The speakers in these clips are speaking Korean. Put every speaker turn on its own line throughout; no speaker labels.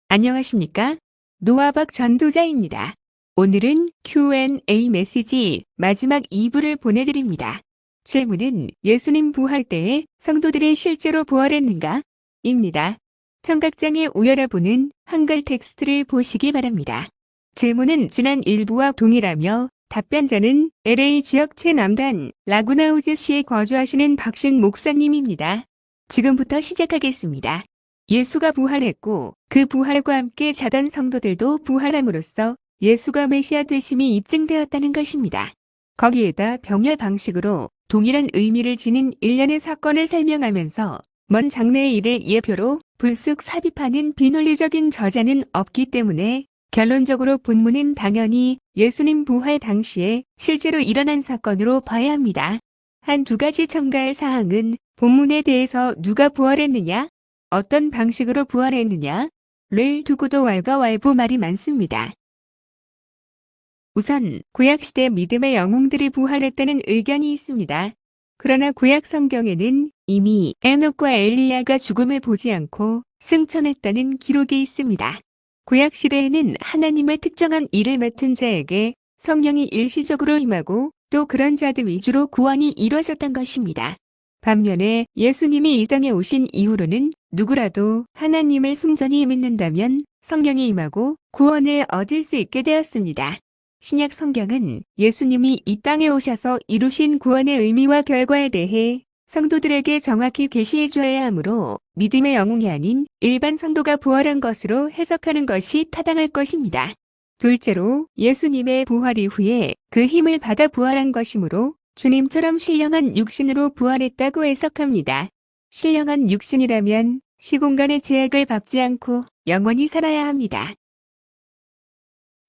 안녕하십니까? 노아박 전도자입니다. 오늘은 Q&A 메시지 마지막 2부를 보내드립니다. 질문은 예수님 부활 때에 성도들이 실제로 부활했는가? 입니다. 청각장애 우여러분은 한글 텍스트를 보시기 바랍니다. 질문은 지난 일부와 동일하며 답변자는 LA 지역 최남단 라구나우즈시에 거주하시는 박신 목사님입니다. 지금부터 시작하겠습니다. 예수가 부활했고 그 부활과 함께 자던 성도들도 부활함으로써 예수가 메시아 되심이 입증되었다는 것입니다. 거기에다 병렬 방식으로 동일한 의미를 지닌 일련의 사건을 설명하면서 먼 장래의 일을 예표로 불쑥 삽입하는 비논리적인 저자는 없기 때문에 결론적으로 본문은 당연히 예수님 부활 당시에 실제로 일어난 사건으로 봐야 합니다. 한 두 가지 첨가할 사항은 본문에 대해서 누가 부활했느냐? 어떤 방식으로 부활했느냐를 두고도 왈가왈부 말이 많습니다. 우선 구약시대 믿음의 영웅들이 부활했다는 의견이 있습니다. 그러나 구약 성경에는 이미 에녹과 엘리야가 죽음을 보지 않고 승천했다는 기록이 있습니다. 구약시대에는 하나님의 특정한 일을 맡은 자에게 성령이 일시적으로 임하고 또 그런 자들 위주로 구원이 이루어졌던 것입니다. 반면에 예수님이 이 땅에 오신 이후로는 누구라도 하나님을 순전히 믿는다면 성령이 임하고 구원을 얻을 수 있게 되었습니다. 신약 성경은 예수님이 이 땅에 오셔서 이루신 구원의 의미와 결과에 대해 성도들에게 정확히 계시해 주어야 하므로 믿음의 영웅이 아닌 일반 성도가 부활한 것으로 해석하는 것이 타당할 것입니다. 둘째로 예수님의 부활 이후에 그 힘을 받아 부활한 것이므로 주님처럼 신령한 육신으로 부활했다고 해석합니다. 신령한 육신이라면 시공간의 제약을 받지 않고 영원히 살아야 합니다.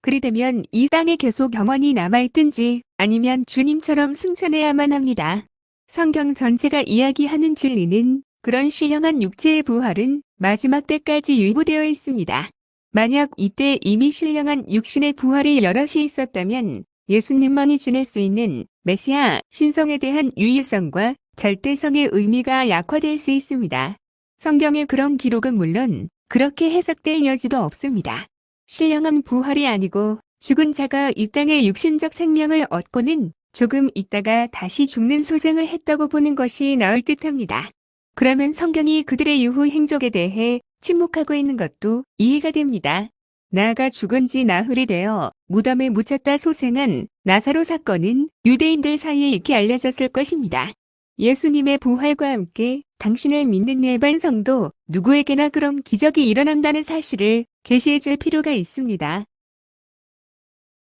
그리되면 이 땅에 계속 영원히 남아있든지 아니면 주님처럼 승천해야만 합니다. 성경 전체가 이야기하는 진리는 그런 신령한 육체의 부활은 마지막 때까지 유보되어 있습니다. 만약 이때 이미 신령한 육신의 부활이 여럿이 있었다면 예수님만이 지낼 수 있는 메시아 신성에 대한 유일성과 절대성의 의미가 약화될 수 있습니다. 성경의 그런 기록은 물론 그렇게 해석될 여지도 없습니다. 신령한 부활이 아니고 죽은 자가 이 땅의 육신적 생명을 얻고는 조금 있다가 다시 죽는 소생을 했다고 보는 것이 나을 듯합니다. 그러면 성경이 그들의 이후 행적에 대해 침묵하고 있는 것도 이해가 됩니다. 나아가 죽은 지 나흘이 되어 무덤에 묻혔다 소생한 나사로 사건은 유대인들 사이에 익히 알려졌을 것입니다. 예수님의 부활과 함께 당신을 믿는 일반 성도 누구에게나 그런 기적이 일어난다는 사실을 계시해 줄 필요가 있습니다.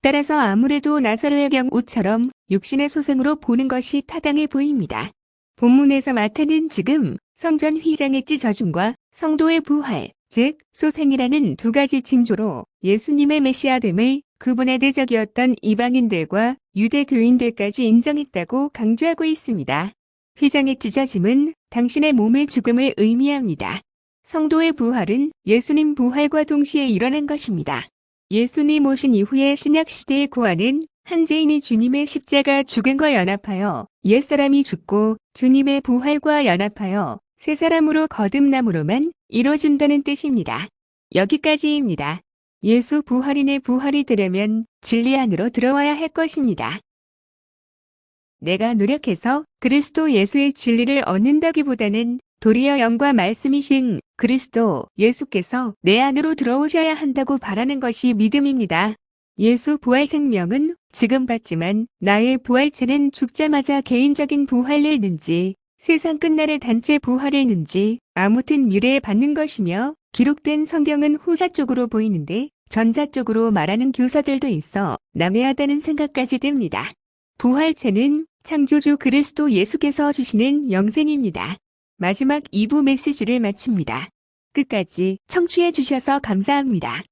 따라서 아무래도 나사로의 경우처럼 육신의 소생으로 보는 것이 타당해 보입니다. 본문에서 마태는 지금 성전 휘장의 찢어짐과 성도의 부활, 즉 소생이라는 두 가지 징조로 예수님의 메시아됨을 그분의 대적이었던 이방인들과 유대교인들까지 인정했다고 강조하고 있습니다. 휘장의 찢어짐은 당신의 몸의 죽음을 의미합니다. 성도의 부활은 예수님 부활과 동시에 일어난 것입니다. 예수님 오신 이후의 신약시대의 구원은 한 죄인이 주님의 십자가 죽음과 연합하여 옛사람이 죽고 주님의 부활과 연합하여 새 사람으로 거듭남으로만 이루어진다는 뜻입니다. 여기까지입니다. 예수 부활인의 부활이 되려면 진리 안으로 들어와야 할 것입니다. 내가 노력해서 그리스도 예수의 진리를 얻는다기보다는 도리어 영과 말씀이신 그리스도 예수께서 내 안으로 들어오셔야 한다고 바라는 것이 믿음입니다. 예수 부활 생명은 지금 받지만 나의 부활체는 죽자마자 개인적인 부활을 는지 세상 끝날의 단체 부활을 는지 아무튼 미래에 받는 것이며 기록된 성경은 후자 쪽으로 보이는데 전자 쪽으로 말하는 교사들도 있어 난해하다는 생각까지 듭니다. 부활체는 창조주 그리스도 예수께서 주시는 영생입니다. 마지막 2부 메시지를 마칩니다. 끝까지 청취해 주셔서 감사합니다.